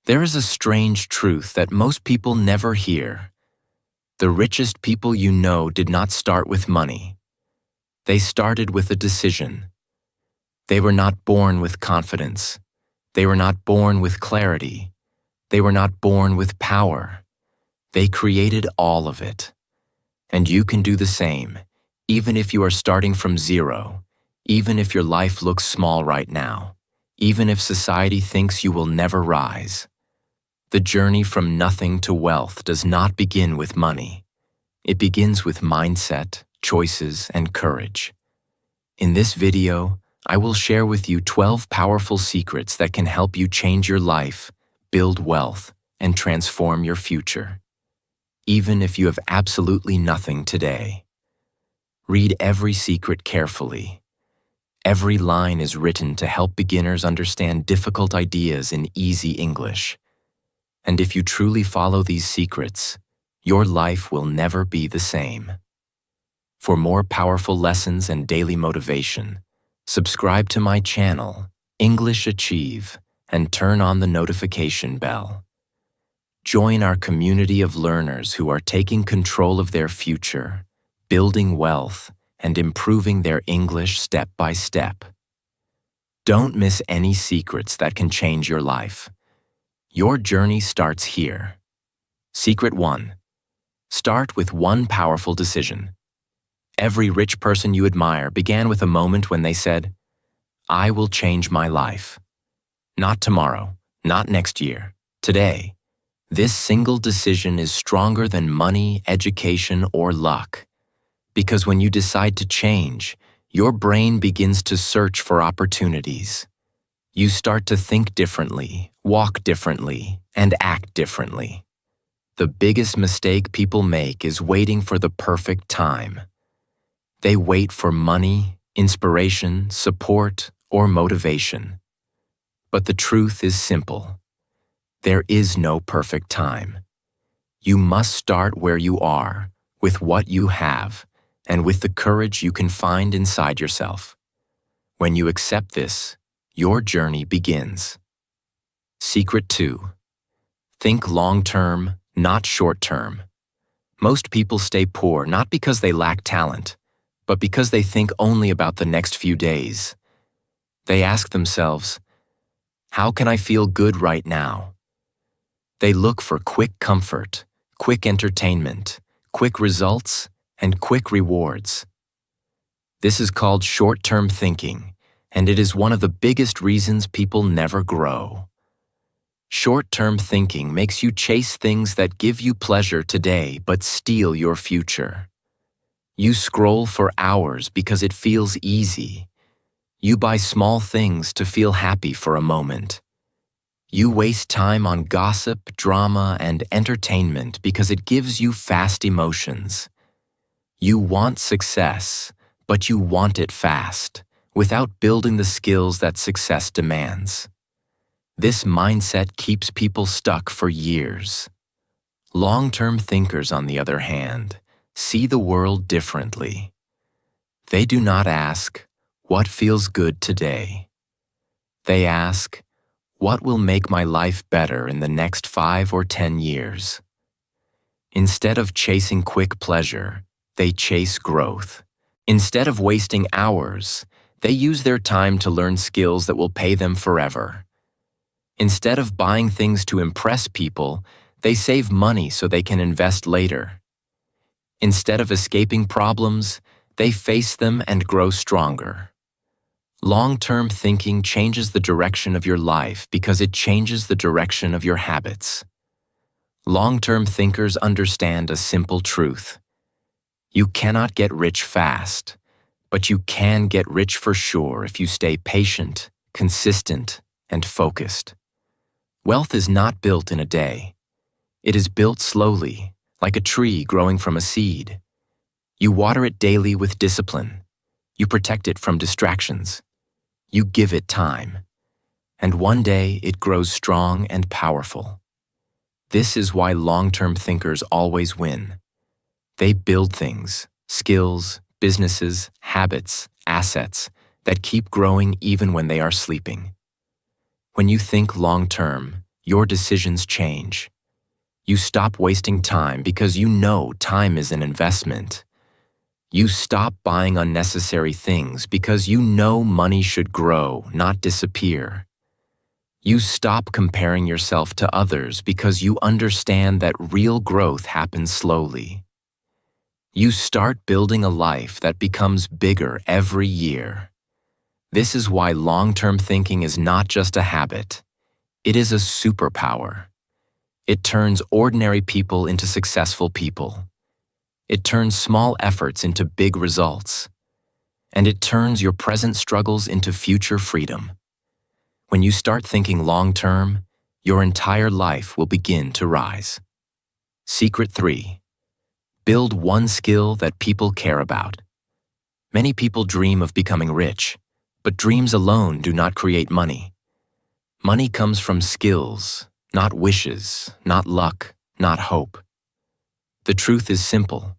There is a strange truth that most people never hear. The richest people you know did not start with money. They started with a decision. They were not born with confidence. They were not born with clarity. They were not born with power. They created all of it. And you can do the same, even if you are starting from zero, even if your life looks small right now, even if society thinks you will never rise. The journey from nothing to wealth does not begin with money. It begins with mindset, choices, and courage. In this video, I will share with you 12 powerful secrets that can help you change your life, build wealth, and transform your future. Even if you have absolutely nothing today. Read every secret carefully. Every line is written to help beginners understand difficult ideas in easy English. And if you truly follow these secrets, your life will never be the same. For more powerful lessons and daily motivation, subscribe to my channel, English Achieve, and turn on the notification bell. Join our community of learners who are taking control of their future, building wealth, and improving their English step by step. Don't miss any secrets that can change your life. Your journey starts here. Secret 1. Start with one powerful decision. Every rich person you admire began with a moment when they said, "I will change my life." Not tomorrow, not next year, today. This single decision is stronger than money, education, or luck. Because when you decide to change, your brain begins to search for opportunities. You start to think differently, walk differently, and act differently. The biggest mistake people make is waiting for the perfect time. They wait for money, inspiration, support, or motivation. But the truth is simple. There is no perfect time. You must start where you are, with what you have, and with the courage you can find inside yourself. When you accept this, your journey begins. Secret 2. Think long-term, not short-term. Most people stay poor not because they lack talent, but because they think only about the next few days. They ask themselves, "How can I feel good right now?" They look for quick comfort, quick entertainment, quick results, and quick rewards. This is called short-term thinking, and it is one of the biggest reasons people never grow. Short-term thinking makes you chase things that give you pleasure today but steal your future. You scroll for hours because it feels easy. You buy small things to feel happy for a moment. You waste time on gossip, drama, and entertainment because it gives you fast emotions. You want success, but you want it fast, without building the skills that success demands. This mindset keeps people stuck for years. Long-term thinkers, on the other hand, see the world differently. They do not ask, "What feels good today?" They ask, "What will make my life better in the next 5 or 10 years?" Instead of chasing quick pleasure, they chase growth. Instead of wasting hours, they use their time to learn skills that will pay them forever. Instead of buying things to impress people, they save money so they can invest later. Instead of escaping problems, they face them and grow stronger. Long-term thinking changes the direction of your life because it changes the direction of your habits. Long-term thinkers understand a simple truth. You cannot get rich fast, but you can get rich for sure if you stay patient, consistent, and focused. Wealth is not built in a day. It is built slowly, like a tree growing from a seed. You water it daily with discipline. You protect it from distractions. You give it time. And one day it grows strong and powerful. This is why long-term thinkers always win. They build things, skills, businesses, habits, assets that keep growing even when they are sleeping. When you think long-term, your decisions change. You stop wasting time because you know time is an investment. You stop buying unnecessary things because you know money should grow, not disappear. You stop comparing yourself to others because you understand that real growth happens slowly. You start building a life that becomes bigger every year. This is why long-term thinking is not just a habit. It is a superpower. It turns ordinary people into successful people. It turns small efforts into big results. And it turns your present struggles into future freedom. When you start thinking long-term, your entire life will begin to rise. Secret 3. Build one skill that people care about. Many people dream of becoming rich, but dreams alone do not create money. Money comes from skills, not wishes, not luck, not hope. The truth is simple.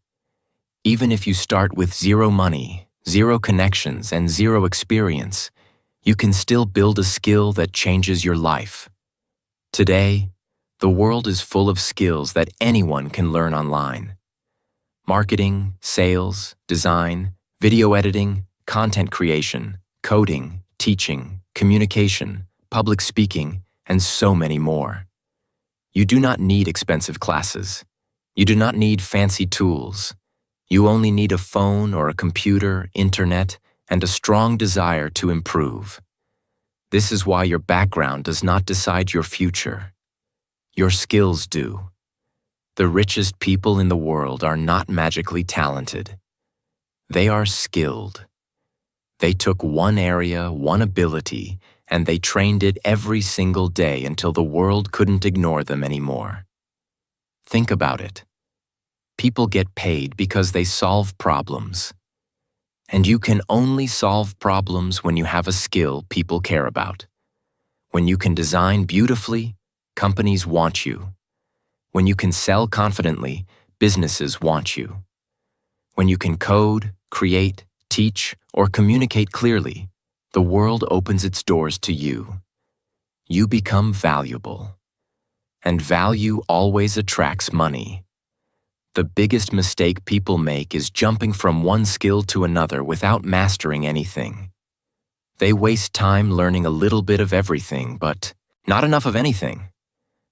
Even if you start with zero money, zero connections, and zero experience, you can still build a skill that changes your life. Today, the world is full of skills that anyone can learn online. Marketing, sales, design, video editing, content creation, coding, teaching, communication, public speaking, and so many more. You do not need expensive classes. You do not need fancy tools. You only need a phone or a computer, internet, and a strong desire to improve. This is why your background does not decide your future. Your skills do. The richest people in the world are not magically talented. They are skilled. They took one area, one ability, and they trained it every single day until the world couldn't ignore them anymore. Think about it. People get paid because they solve problems. And you can only solve problems when you have a skill people care about. When you can design beautifully, companies want you. When you can sell confidently, businesses want you. When you can code, create, teach, or communicate clearly, the world opens its doors to you. You become valuable. And value always attracts money. The biggest mistake people make is jumping from one skill to another without mastering anything. They waste time learning a little bit of everything, but not enough of anything.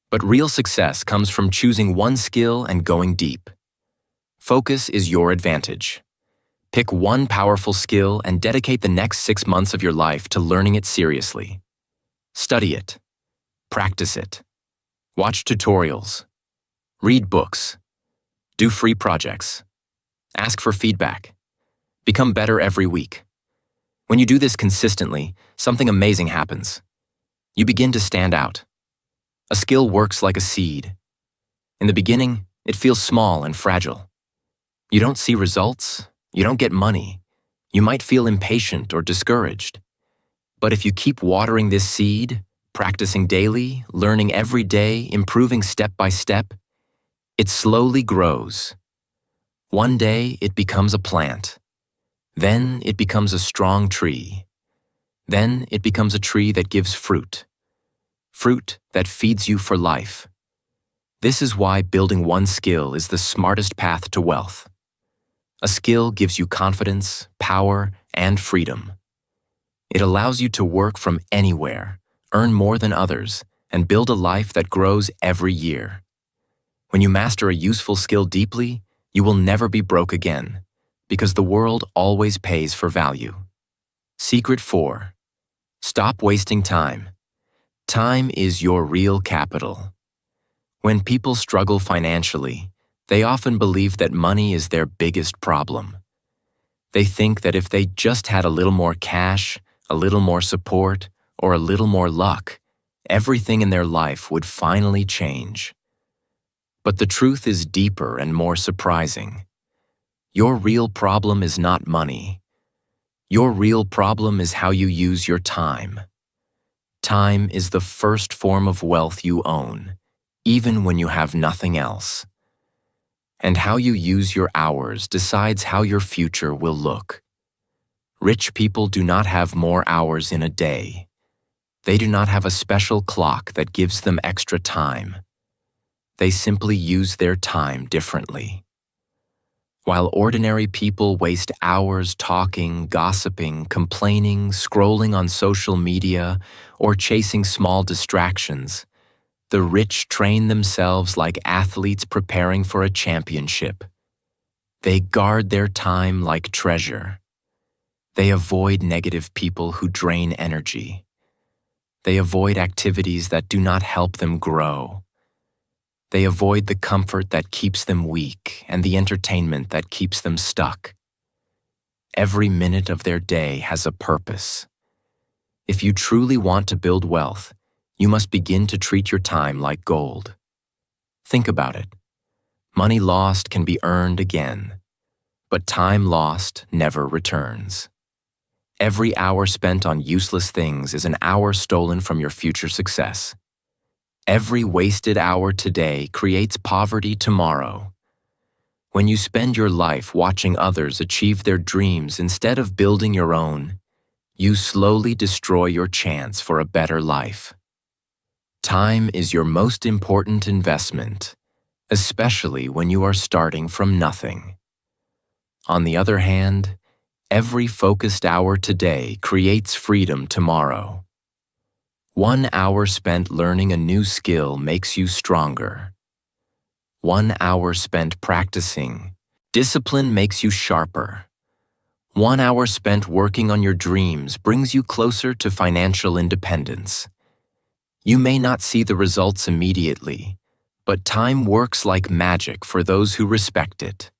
But real success comes from choosing one skill and going deep. Focus is your advantage. Pick one powerful skill and dedicate the next 6 months of your life to learning it seriously. Study it. Practice it. Watch tutorials. Read books. Do free projects. Ask for feedback. Become better every week. When you do this consistently, something amazing happens. You begin to stand out. A skill works like a seed. In the beginning, it feels small and fragile. You don't see results. You don't get money. You might feel impatient or discouraged. But if you keep watering this seed, practicing daily, learning every day, improving step by step, it slowly grows. One day, it becomes a plant. Then it becomes a strong tree. Then it becomes a tree that gives fruit. Fruit that feeds you for life. This is why building one skill is the smartest path to wealth. A skill gives you confidence, power, and freedom. It allows you to work from anywhere, earn more than others, and build a life that grows every year. When you master a useful skill deeply, you will never be broke again, because the world always pays for value. Secret 4. Stop wasting time. Time is your real capital. When people struggle financially, they often believe that money is their biggest problem. They think that if they just had a little more cash, a little more support, or a little more luck, everything in their life would finally change. But the truth is deeper and more surprising. Your real problem is not money. Your real problem is how you use your time. Time is the first form of wealth you own, even when you have nothing else. And how you use your hours decides how your future will look. Rich people do not have more hours in a day. They do not have a special clock that gives them extra time. They simply use their time differently. While ordinary people waste hours talking, gossiping, complaining, scrolling on social media, or chasing small distractions, the rich train themselves like athletes preparing for a championship. They guard their time like treasure. They avoid negative people who drain energy. They avoid activities that do not help them grow. They avoid the comfort that keeps them weak and the entertainment that keeps them stuck. Every minute of their day has a purpose. If you truly want to build wealth, you must begin to treat your time like gold. Think about it. Money lost can be earned again, but time lost never returns. Every hour spent on useless things is an hour stolen from your future success. Every wasted hour today creates poverty tomorrow. When you spend your life watching others achieve their dreams instead of building your own, you slowly destroy your chance for a better life. Time is your most important investment, especially when you are starting from nothing. On the other hand, every focused hour today creates freedom tomorrow. 1 hour spent learning a new skill makes you stronger. 1 hour spent practicing discipline makes you sharper. 1 hour spent working on your dreams brings you closer to financial independence. You may not see the results immediately, but time works like magic for those who respect it.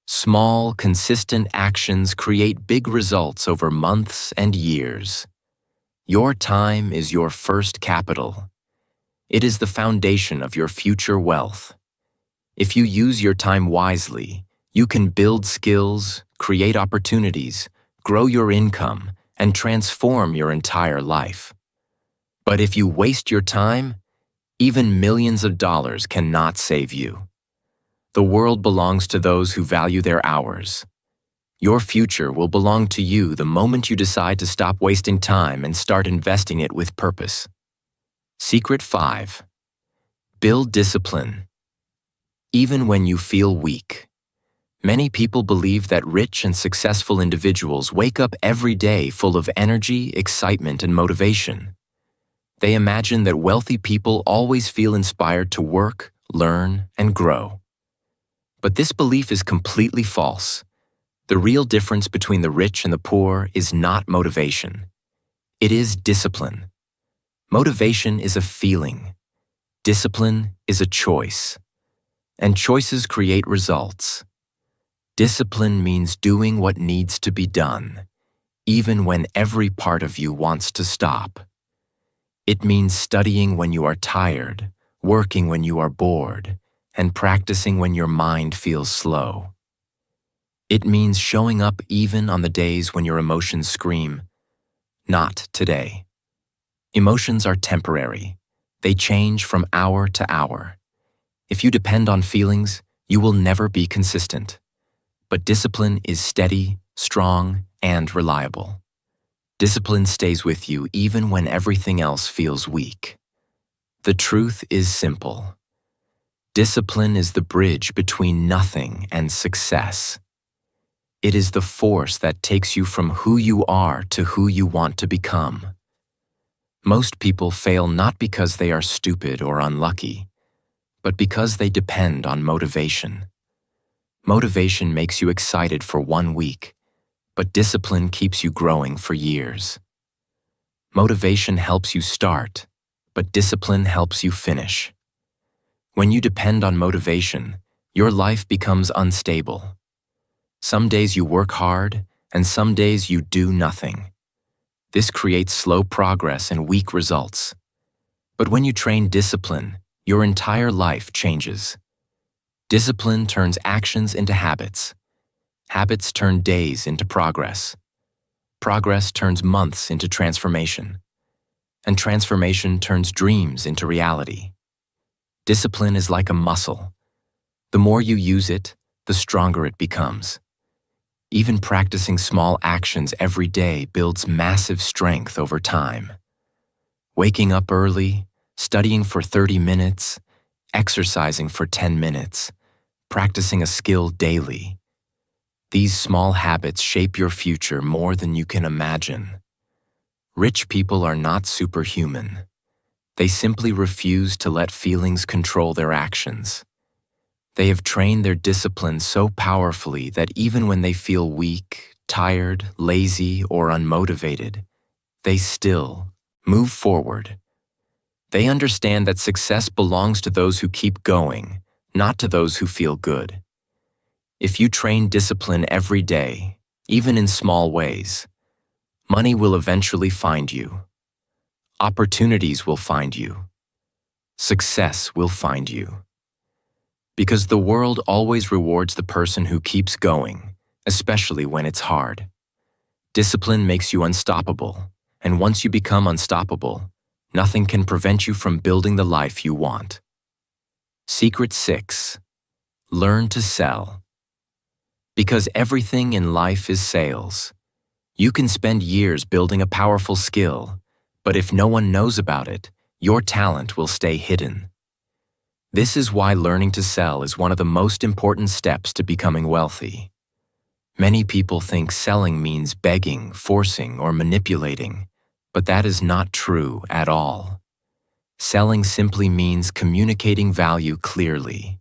Small, consistent actions create big results over months and years. Your time is your first capital. It is the foundation of your future wealth. If you use your time wisely, you can build skills, create opportunities, grow your income, and transform your entire life. But if you waste your time, even millions of dollars cannot save you. The world belongs to those who value their hours. Your future will belong to you the moment you decide to stop wasting time and start investing it with purpose. Secret 5. Build discipline. Even when you feel weak. Many people believe that rich and successful individuals wake up every day full of energy, excitement, and motivation. They imagine that wealthy people always feel inspired to work, learn, and grow. But this belief is completely false. The real difference between the rich and the poor is not motivation. It is discipline. Motivation is a feeling. Discipline is a choice. And choices create results. Discipline means doing what needs to be done, even when every part of you wants to stop. It means studying when you are tired, working when you are bored, and practicing when your mind feels slow. It means showing up even on the days when your emotions scream, "Not today." Emotions are temporary. They change from hour to hour. If you depend on feelings, you will never be consistent. But discipline is steady, strong, and reliable. Discipline stays with you even when everything else feels weak. The truth is simple. Discipline is the bridge between nothing and success. It is the force that takes you from who you are to who you want to become. Most people fail not because they are stupid or unlucky, but because they depend on motivation. Motivation makes you excited for 1 week, but discipline keeps you growing for years. Motivation helps you start, but discipline helps you finish. When you depend on motivation, your life becomes unstable. Some days you work hard, and some days you do nothing. This creates slow progress and weak results. But when you train discipline, your entire life changes. Discipline turns actions into habits. Habits turn days into progress. Progress turns months into transformation. And transformation turns dreams into reality. Discipline is like a muscle. The more you use it, the stronger it becomes. Even practicing small actions every day builds massive strength over time. Waking up early, studying for 30 minutes, exercising for 10 minutes, practicing a skill daily. These small habits shape your future more than you can imagine. Rich people are not superhuman. They simply refuse to let feelings control their actions. They have trained their discipline so powerfully that even when they feel weak, tired, lazy, or unmotivated, they still move forward. They understand that success belongs to those who keep going, not to those who feel good. If you train discipline every day, even in small ways, money will eventually find you. Opportunities will find you. Success will find you. Because the world always rewards the person who keeps going, especially when it's hard. Discipline makes you unstoppable, and once you become unstoppable, nothing can prevent you from building the life you want. Secret 6. Learn to sell. Because everything in life is sales. You can spend years building a powerful skill, but if no one knows about it, your talent will stay hidden. This is why learning to sell is one of the most important steps to becoming wealthy. Many people think selling means begging, forcing, or manipulating, but that is not true at all. Selling simply means communicating value clearly.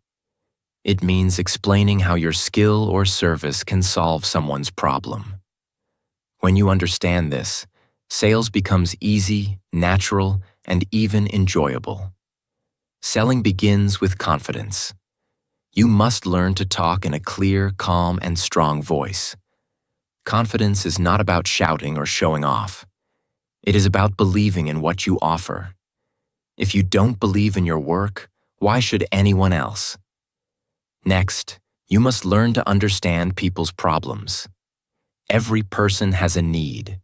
It means explaining how your skill or service can solve someone's problem. When you understand this, sales becomes easy, natural, and even enjoyable. Selling begins with confidence. You must learn to talk in a clear, calm, and strong voice. Confidence is not about shouting or showing off. It is about believing in what you offer. If you don't believe in your work, why should anyone else? Next, you must learn to understand people's problems. Every person has a need.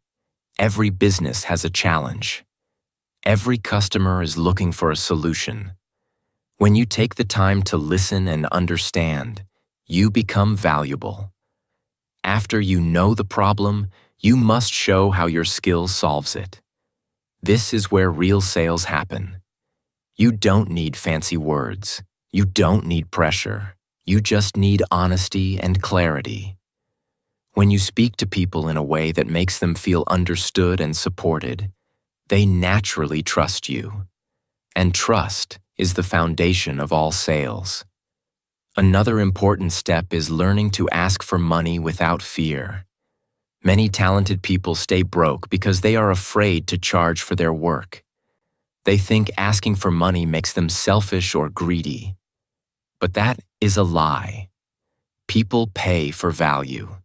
Every business has a challenge. Every customer is looking for a solution. When you take the time to listen and understand, you become valuable. After you know the problem, you must show how your skill solves it. This is where real sales happen. You don't need fancy words. You don't need pressure. You just need honesty and clarity. When you speak to people in a way that makes them feel understood and supported, they naturally trust you. And trust is the foundation of all sales. Another important step is learning to ask for money without fear. Many talented people stay broke because they are afraid to charge for their work. They think asking for money makes them selfish or greedy. But that is a lie. People pay for value.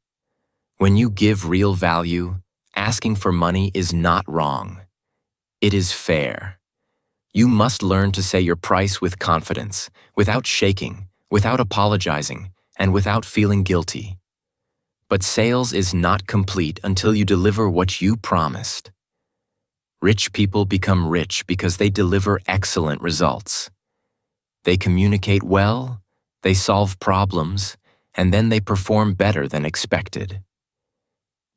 When you give real value, asking for money is not wrong. It is fair. You must learn to say your price with confidence, without shaking, without apologizing, and without feeling guilty. But sales is not complete until you deliver what you promised. Rich people become rich because they deliver excellent results. They communicate well, they solve problems, and then they perform better than expected.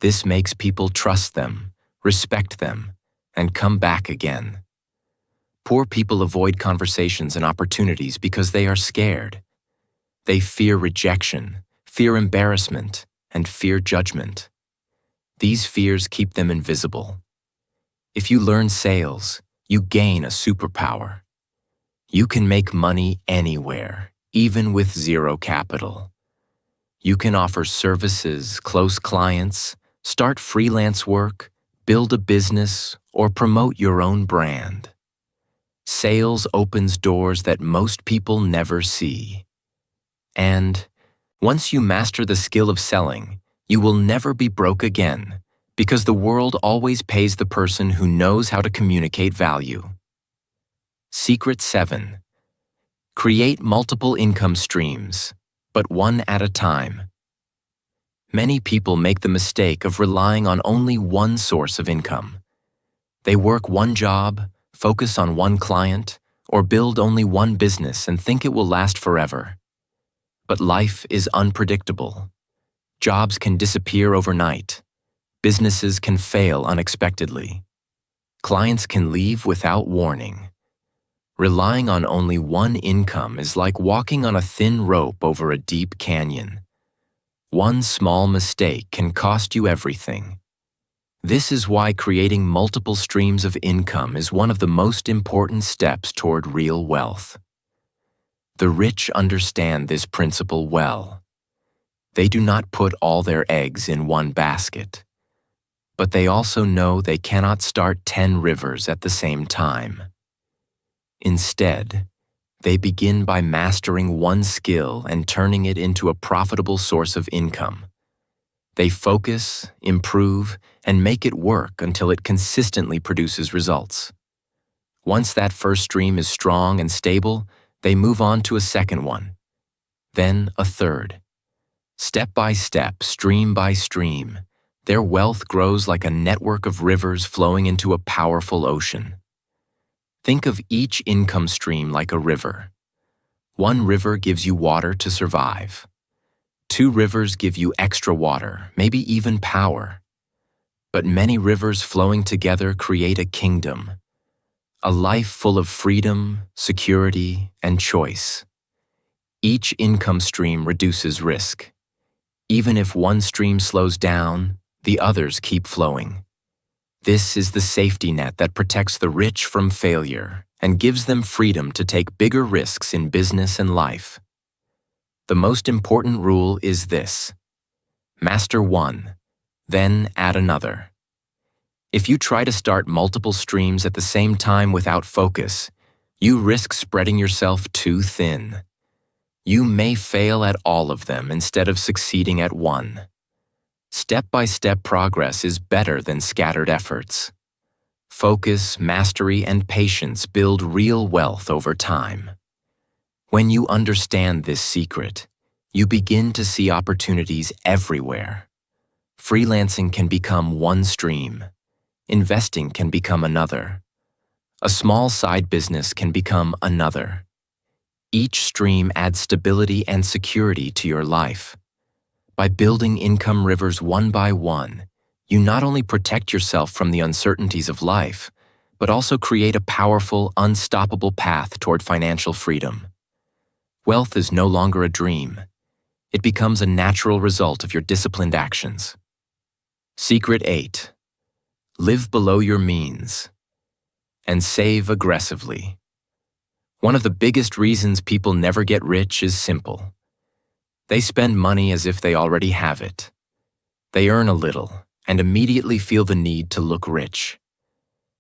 This makes people trust them, respect them, and come back again. Poor people avoid conversations and opportunities because they are scared. They fear rejection, fear embarrassment, and fear judgment. These fears keep them invisible. If you learn sales, you gain a superpower. You can make money anywhere, even with zero capital. You can offer services, close clients, start freelance work, build a business, or promote your own brand. Sales opens doors that most people never see. And once you master the skill of selling, you will never be broke again, because the world always pays the person who knows how to communicate value. Secret 7. Create multiple income streams, but one at a time. Many people make the mistake of relying on only one source of income. They work one job, focus on one client, or build only one business and think it will last forever. But life is unpredictable. Jobs can disappear overnight. Businesses can fail unexpectedly. Clients can leave without warning. Relying on only one income is like walking on a thin rope over a deep canyon. One small mistake can cost you everything. This is why creating multiple streams of income is one of the most important steps toward real wealth. The rich understand this principle well. They do not put all their eggs in one basket. But they also know they cannot start 10 rivers at the same time. Instead, they begin by mastering one skill and turning it into a profitable source of income. They focus, improve, and make it work until it consistently produces results. Once that first stream is strong and stable, they move on to a second one, then a third. Step by step, stream by stream, their wealth grows like a network of rivers flowing into a powerful ocean. Think of each income stream like a river. One river gives you water to survive. 2 rivers give you extra water, maybe even power. But many rivers flowing together create a kingdom, a life full of freedom, security, and choice. Each income stream reduces risk. Even if one stream slows down, the others keep flowing. This is the safety net that protects the rich from failure and gives them freedom to take bigger risks in business and life. The most important rule is this: master one, then add another. If you try to start multiple streams at the same time without focus, you risk spreading yourself too thin. You may fail at all of them instead of succeeding at one. Step-by-step progress is better than scattered efforts. Focus, mastery, and patience build real wealth over time. When you understand this secret, you begin to see opportunities everywhere. Freelancing can become one stream. Investing can become another. A small side business can become another. Each stream adds stability and security to your life. By building income rivers one by one, you not only protect yourself from the uncertainties of life, but also create a powerful, unstoppable path toward financial freedom. Wealth is no longer a dream. It becomes a natural result of your disciplined actions. Secret 8. Live below your means and save aggressively. One of the biggest reasons people never get rich is simple. They spend money as if they already have it. They earn a little and immediately feel the need to look rich.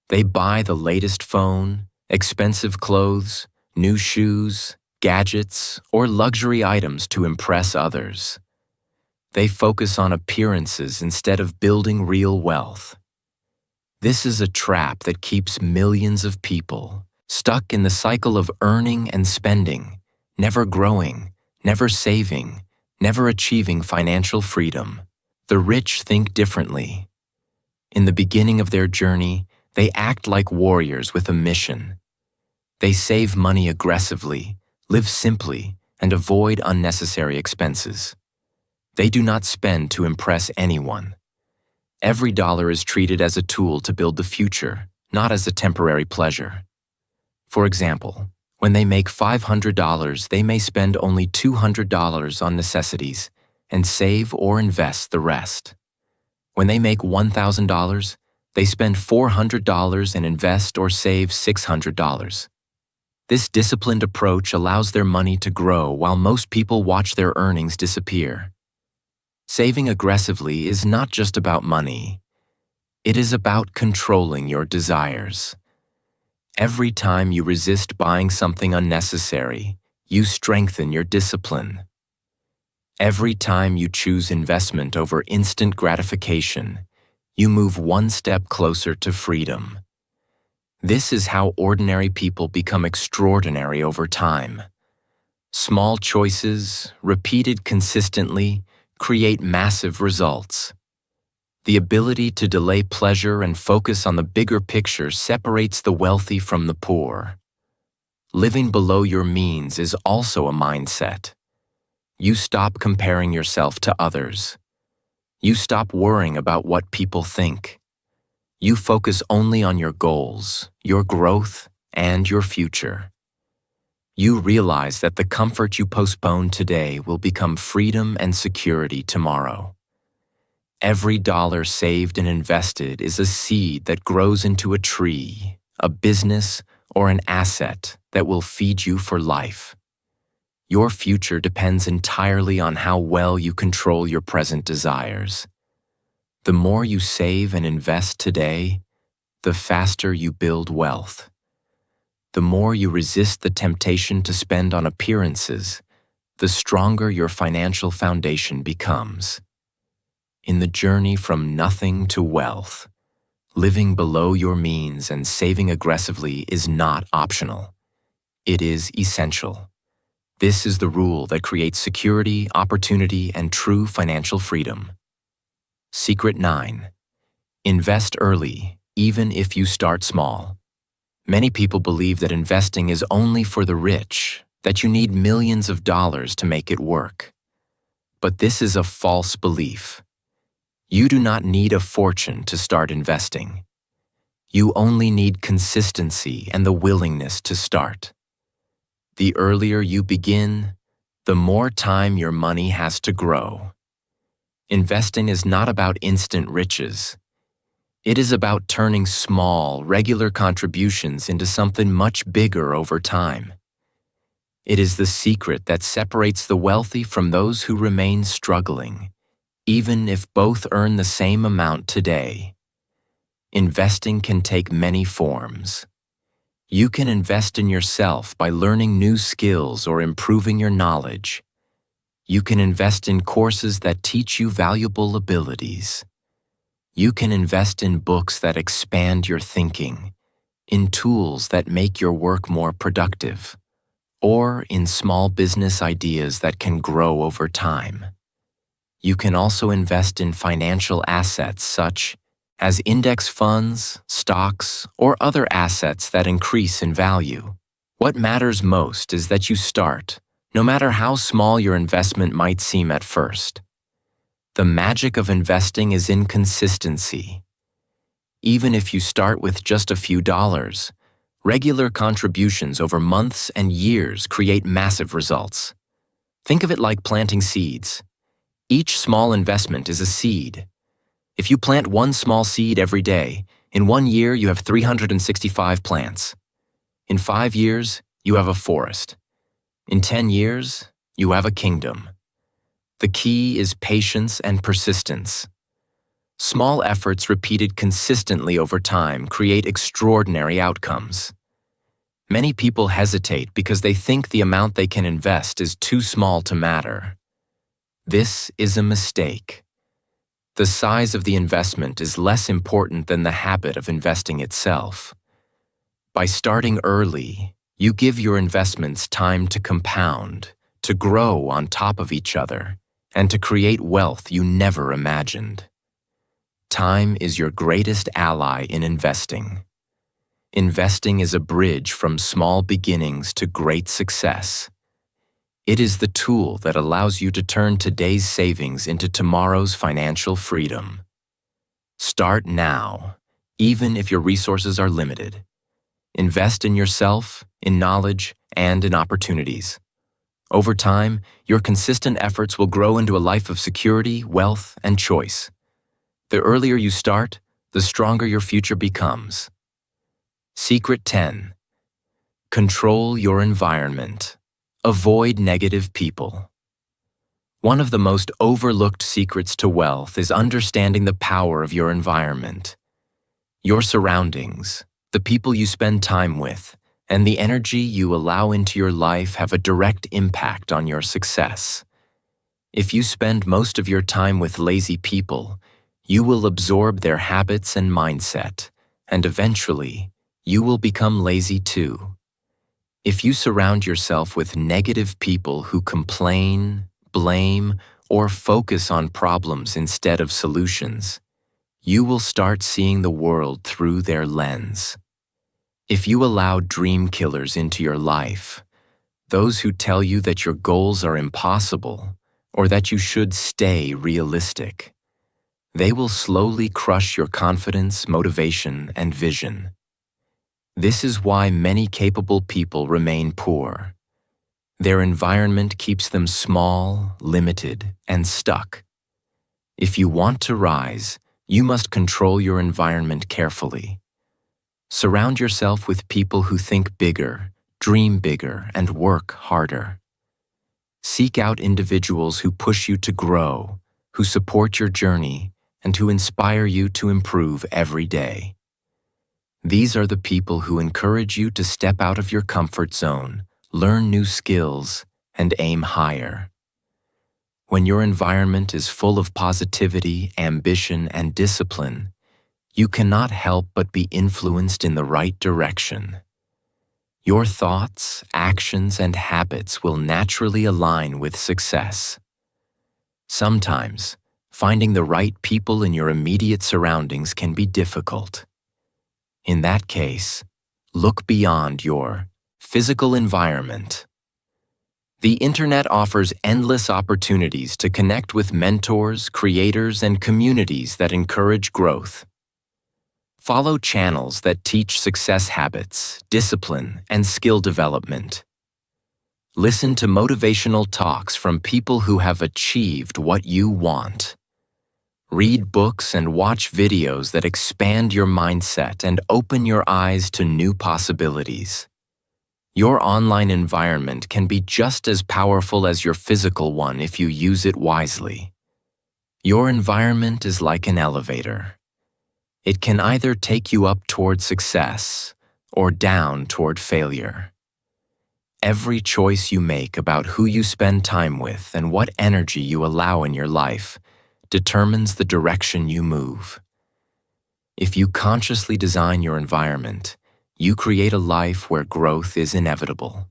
They buy the latest phone, expensive clothes, new shoes, gadgets, or luxury items to impress others. They focus on appearances instead of building real wealth. This is a trap that keeps millions of people stuck in the cycle of earning and spending, never growing, never saving, never achieving financial freedom. The rich think differently. In the beginning of their journey, they act like warriors with a mission. They save money aggressively, live simply, and avoid unnecessary expenses. They do not spend to impress anyone. Every dollar is treated as a tool to build the future, not as a temporary pleasure. For example, when they make $500, they may spend only $200 on necessities and save or invest the rest. When they make $1,000, they spend $400 and invest or save $600. This disciplined approach allows their money to grow while most people watch their earnings disappear. Saving aggressively is not just about money. It is about controlling your desires. Every time you resist buying something unnecessary, you strengthen your discipline. Every time you choose investment over instant gratification, you move one step closer to freedom. This is how ordinary people become extraordinary over time. Small choices, repeated consistently, create massive results. The ability to delay pleasure and focus on the bigger picture separates the wealthy from the poor. Living below your means is also a mindset. You stop comparing yourself to others. You stop worrying about what people think. You focus only on your goals, your growth, and your future. You realize that the comfort you postpone today will become freedom and security tomorrow. Every dollar saved and invested is a seed that grows into a tree, a business, or an asset that will feed you for life. Your future depends entirely on how well you control your present desires. The more you save and invest today, the faster you build wealth. The more you resist the temptation to spend on appearances, the stronger your financial foundation becomes. In the journey from nothing to wealth, living below your means and saving aggressively is not optional. It is essential. This is the rule that creates security, opportunity, and true financial freedom. Secret 9. Invest early, even if you start small. Many people believe that investing is only for the rich, that you need millions of dollars to make it work. But this is a false belief. You do not need a fortune to start investing. You only need consistency and the willingness to start. The earlier you begin, the more time your money has to grow. Investing is not about instant riches. It is about turning small, regular contributions into something much bigger over time. It is the secret that separates the wealthy from those who remain struggling, even if both earn the same amount today. Investing can take many forms. You can invest in yourself by learning new skills or improving your knowledge. You can invest in courses that teach you valuable abilities. You can invest in books that expand your thinking, in tools that make your work more productive, or in small business ideas that can grow over time. You can also invest in financial assets such as index funds, stocks, or other assets that increase in value. What matters most is that you start, no matter how small your investment might seem at first. The magic of investing is in consistency. Even if you start with just a few dollars, regular contributions over months and years create massive results. Think of it like planting seeds. Each small investment is a seed. If you plant one small seed every day, in 1 year you have 365 plants. In 5 years, you have a forest. In 10 years, you have a kingdom. The key is patience and persistence. Small efforts repeated consistently over time create extraordinary outcomes. Many people hesitate because they think the amount they can invest is too small to matter. This is a mistake. The size of the investment is less important than the habit of investing itself. By starting early, you give your investments time to compound, to grow on top of each other, and to create wealth you never imagined. Time is your greatest ally in investing. Investing is a bridge from small beginnings to great success. It is the tool that allows you to turn today's savings into tomorrow's financial freedom. Start now, even if your resources are limited. Invest in yourself, in knowledge, and in opportunities. Over time, your consistent efforts will grow into a life of security, wealth, and choice. The earlier you start, the stronger your future becomes. Secret 10. Control your environment. Avoid negative people. One of the most overlooked secrets to wealth is understanding the power of your environment. Your surroundings, the people you spend time with, and the energy you allow into your life have a direct impact on your success. If you spend most of your time with lazy people, you will absorb their habits and mindset, and eventually, you will become lazy too. If you surround yourself with negative people who complain, blame, or focus on problems instead of solutions, you will start seeing the world through their lens. If you allow dream killers into your life, those who tell you that your goals are impossible or that you should stay realistic, They will slowly crush your confidence, motivation, and vision. This is why many capable people remain poor. Their environment keeps them small, limited, and stuck. If you want to rise, you must control your environment carefully. Surround yourself with people who think bigger, dream bigger, and work harder. Seek out individuals who push you to grow, who support your journey, and who inspire you to improve every day. These are the people who encourage you to step out of your comfort zone, learn new skills, and aim higher. When your environment is full of positivity, ambition, and discipline, you cannot help but be influenced in the right direction. Your thoughts, actions, and habits will naturally align with success. Sometimes, finding the right people in your immediate surroundings can be difficult. In that case, look beyond your physical environment. The internet offers endless opportunities to connect with mentors, creators, and communities that encourage growth. Follow channels that teach success habits, discipline, and skill development. Listen to motivational talks from people who have achieved what you want. Read books and watch videos that expand your mindset and open your eyes to new possibilities. Your online environment can be just as powerful as your physical one if you use it wisely. Your environment is like an elevator. It can either take you up toward success or down toward failure. Every choice you make about who you spend time with and what energy you allow in your life determines the direction you move. If you consciously design your environment, you create a life where growth is inevitable.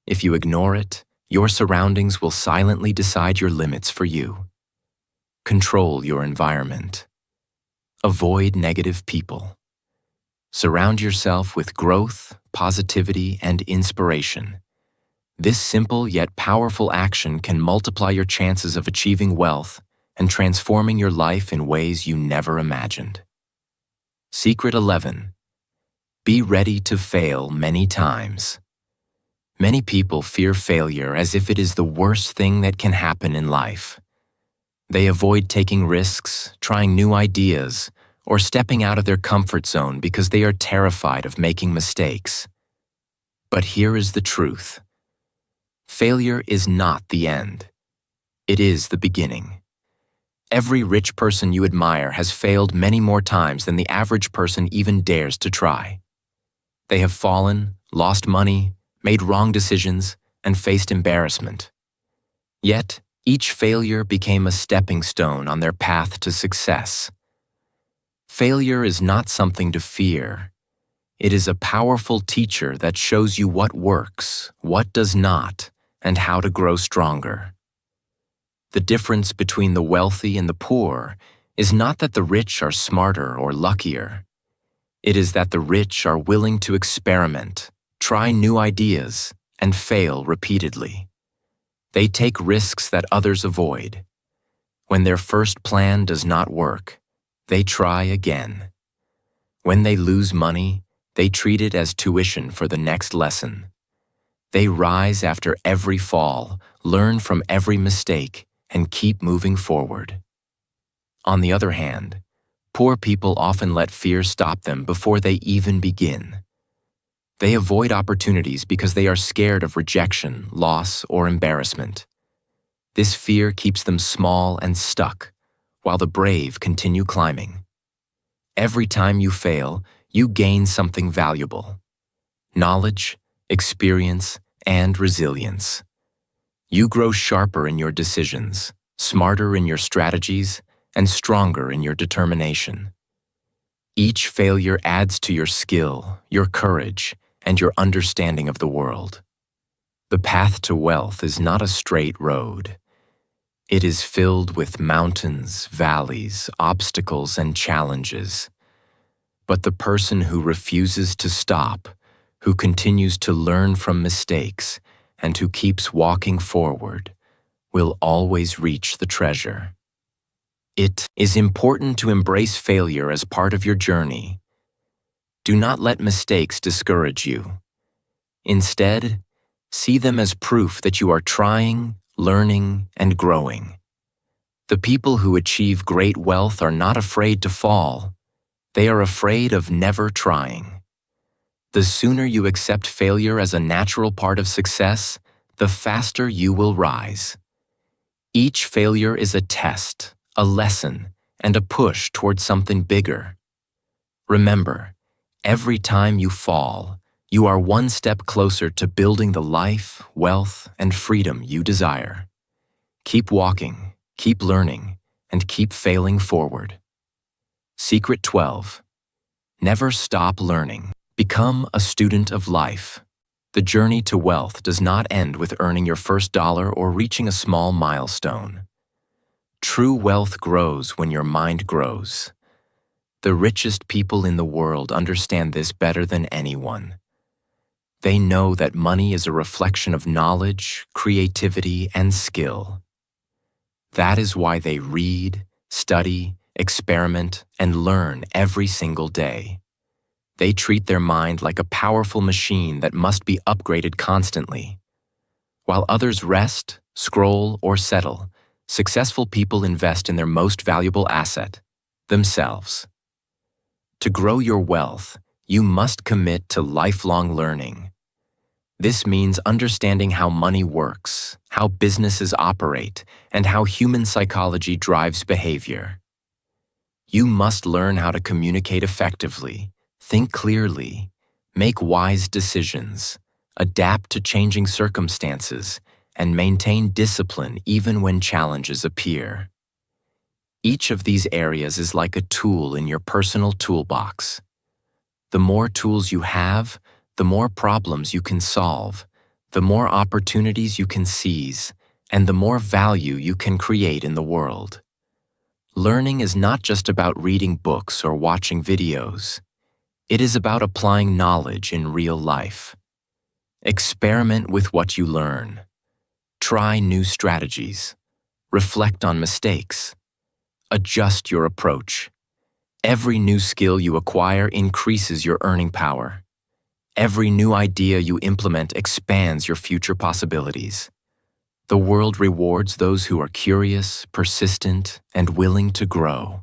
If you ignore it, your surroundings will silently decide your limits for you. Control your environment. Avoid negative people. Surround yourself with growth, positivity, and inspiration. This simple yet powerful action can multiply your chances of achieving wealth and transforming your life in ways you never imagined. Secret 11. Be ready to fail many times. Many people fear failure as if it is the worst thing that can happen in life. They avoid taking risks, trying new ideas, or stepping out of their comfort zone because they are terrified of making mistakes. But here is the truth. Failure is not the end. It is the beginning. Every rich person you admire has failed many more times than the average person even dares to try. They have fallen, lost money, made wrong decisions, and faced embarrassment. Yet, each failure became a stepping stone on their path to success. Failure is not something to fear. It is a powerful teacher that shows you what works, what does not, and how to grow stronger. The difference between the wealthy and the poor is not that the rich are smarter or luckier. It is that the rich are willing to experiment, try new ideas, and fail repeatedly. They take risks that others avoid. When their first plan does not work, they try again. When they lose money, they treat it as tuition for the next lesson. They rise after every fall, learn from every mistake, and keep moving forward. On the other hand, poor people often let fear stop them before they even begin. They avoid opportunities because they are scared of rejection, loss, or embarrassment. This fear keeps them small and stuck, while the brave continue climbing. Every time you fail, you gain something valuable: knowledge, experience, and resilience. You grow sharper in your decisions, smarter in your strategies, and stronger in your determination. Each failure adds to your skill, your courage, and your understanding of the world. The path to wealth is not a straight road. It is filled with mountains, valleys, obstacles, and challenges. But the person who refuses to stop, who continues to learn from mistakes, and who keeps walking forward, will always reach the treasure. It is important to embrace failure as part of your journey. Do not let mistakes discourage you. Instead, see them as proof that you are trying, learning, and growing. The people who achieve great wealth are not afraid to fall. They are afraid of never trying. The sooner you accept failure as a natural part of success, the faster you will rise. Each failure is a test, a lesson, and a push towards something bigger. Remember, every time you fall, you are one step closer to building the life, wealth, and freedom you desire. Keep walking, keep learning, and keep failing forward. Secret 12. Never stop learning. Become a student of life. The journey to wealth does not end with earning your first dollar or reaching a small milestone. True wealth grows when your mind grows. The richest people in the world understand this better than anyone. They know that money is a reflection of knowledge, creativity, and skill. That is why they read, study, experiment, and learn every single day. They treat their mind like a powerful machine that must be upgraded constantly. While others rest, scroll, or settle, successful people invest in their most valuable asset, themselves. To grow your wealth, you must commit to lifelong learning. This means understanding how money works, how businesses operate, and how human psychology drives behavior. You must learn how to communicate effectively, think clearly, make wise decisions, adapt to changing circumstances, and maintain discipline even when challenges appear. Each of these areas is like a tool in your personal toolbox. The more tools you have, the more problems you can solve, the more opportunities you can seize, and the more value you can create in the world. Learning is not just about reading books or watching videos. It is about applying knowledge in real life. Experiment with what you learn. Try new strategies. Reflect on mistakes. Adjust your approach. Every new skill you acquire increases your earning power. Every new idea you implement expands your future possibilities. The world rewards those who are curious, persistent, and willing to grow.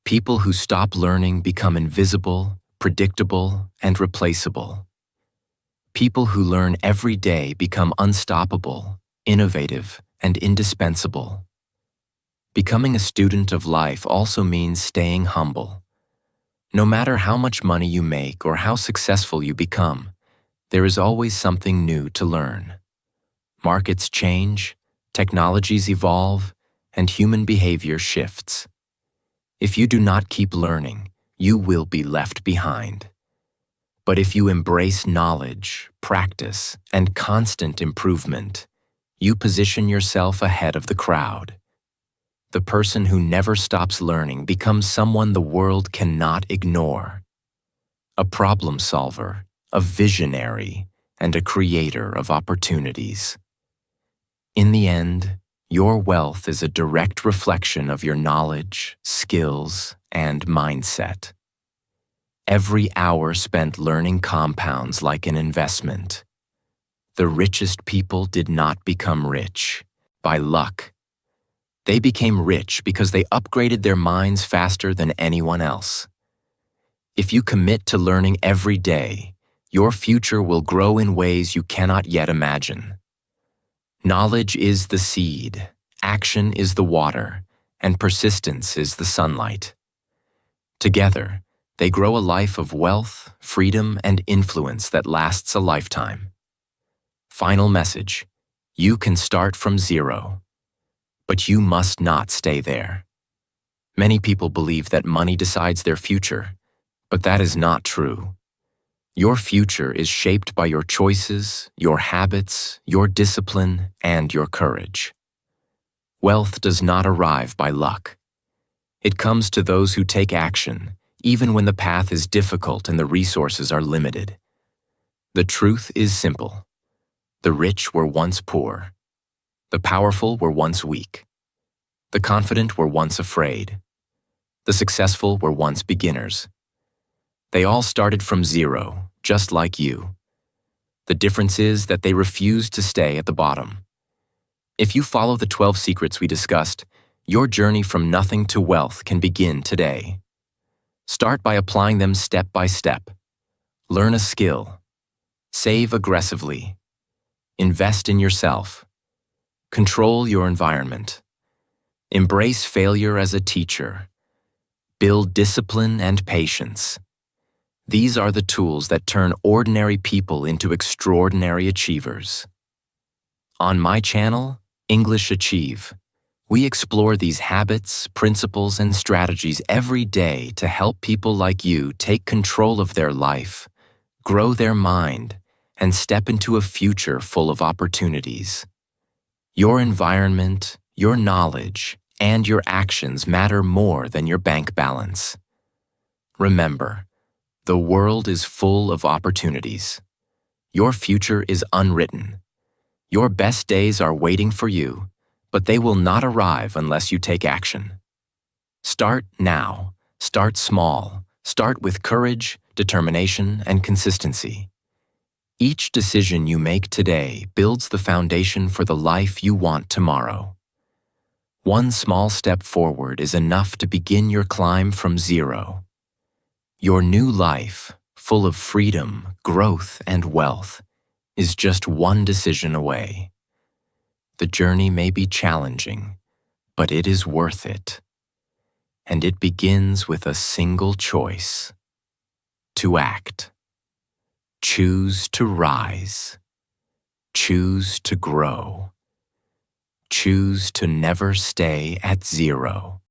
People who stop learning become invisible, predictable, and replaceable. People who learn every day become unstoppable, innovative, and indispensable. Becoming a student of life also means staying humble. No matter how much money you make or how successful you become, there is always something new to learn. Markets change, technologies evolve, and human behavior shifts. If you do not keep learning, you will be left behind. But if you embrace knowledge, practice, and constant improvement, you position yourself ahead of the crowd. The person who never stops learning becomes someone the world cannot ignore. A problem solver, a visionary, and a creator of opportunities. In the end, your wealth is a direct reflection of your knowledge, skills, and mindset. Every hour spent learning compounds like an investment. The richest people did not become rich by luck. They became rich because they upgraded their minds faster than anyone else. If you commit to learning every day, your future will grow in ways you cannot yet imagine. Knowledge is the seed, action is the water, and persistence is the sunlight. Together, they grow a life of wealth, freedom, and influence that lasts a lifetime. Final message: you can start from zero, but you must not stay there. Many people believe that money decides their future, but that is not true. Your future is shaped by your choices, your habits, your discipline, and your courage. Wealth does not arrive by luck. It comes to those who take action, even when the path is difficult and the resources are limited. The truth is simple. The rich were once poor. The powerful were once weak. The confident were once afraid. The successful were once beginners. They all started from zero, just like you. The difference is that they refused to stay at the bottom. If you follow the 12 secrets we discussed, your journey from nothing to wealth can begin today. Start by applying them step by step. Learn a skill. Save aggressively. Invest in yourself. Control your environment. Embrace failure as a teacher. Build discipline and patience. These are the tools that turn ordinary people into extraordinary achievers. On my channel, English Achieve, we explore these habits, principles, and strategies every day to help people like you take control of their life, grow their mind, and step into a future full of opportunities. Your environment, your knowledge, and your actions matter more than your bank balance. Remember, the world is full of opportunities. Your future is unwritten. Your best days are waiting for you, but they will not arrive unless you take action. Start now. Start small. Start with courage, determination, and consistency. Each decision you make today builds the foundation for the life you want tomorrow. One small step forward is enough to begin your climb from zero. Your new life, full of freedom, growth, and wealth, is just one decision away. The journey may be challenging, but it is worth it. And it begins with a single choice: to act. Choose to rise. Choose to grow. Choose to never stay at zero.